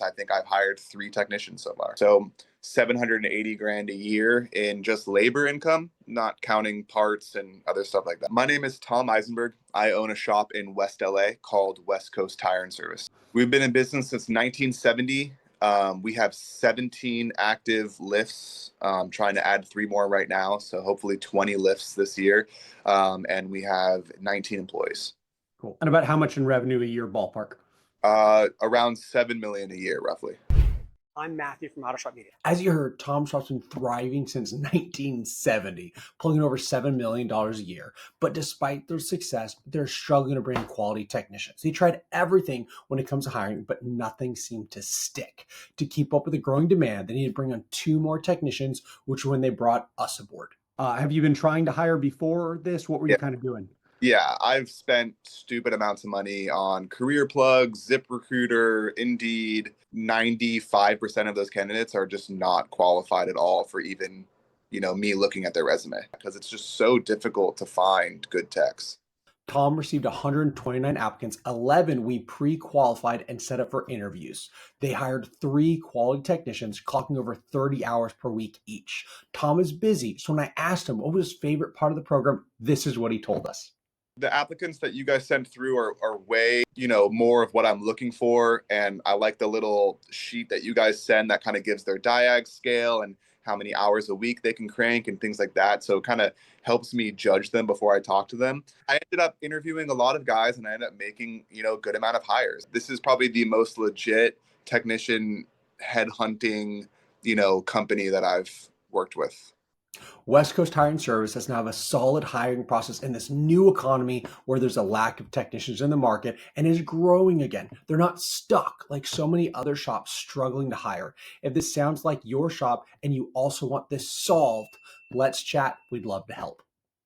I think I've hired 3 technicians so far. So 780 grand a year in just labor income, not counting parts and other stuff like that. My name is Tom Eisenberg. I own a shop in West LA called West Coast Tire and Service. We've been in business since 1970. We have 17 active lifts, trying to add 3 more right now. So hopefully 20 lifts this year. And we have 19 employees. Cool. And about how much in revenue a year ballpark? Around 7 million a year, roughly. I'm Matthew from Auto Shop Media. As you heard, Tom Shop's been thriving since 1970, pulling in over $7 million a year. But despite their success, they're struggling to bring quality technicians. They tried everything when it comes to hiring, but nothing seemed to stick. To keep up with the growing demand, they needed to bring on 2 more technicians, which when they brought us aboard. Have you been trying to hire before this? What were you kind of doing? Yeah, I've spent stupid amounts of money on Career Plug, ZipRecruiter, Indeed. 95% of those candidates are just not qualified at all for even, me looking at their resume, because it's just so difficult to find good techs. Tom received 129 applicants, 11 we pre-qualified and set up for interviews. They hired 3 quality technicians, clocking over 30 hours per week each. Tom is busy, so when I asked him what was his favorite part of the program, this is what he told us. The applicants that you guys send through are way, more of what I'm looking for. And I like the little sheet that you guys send that kind of gives their diag scale and how many hours a week they can crank and things like that. So it kind of helps me judge them before I talk to them. I ended up interviewing a lot of guys and I ended up making, a good amount of hires. This is probably the most legit technician headhunting, company that I've worked with. West Coast Tire and Service has now have a solid hiring process in this new economy where there's a lack of technicians in the market and is growing again. They're not stuck like so many other shops struggling to hire. If this sounds like your shop and you also want this solved, let's chat. We'd love to help.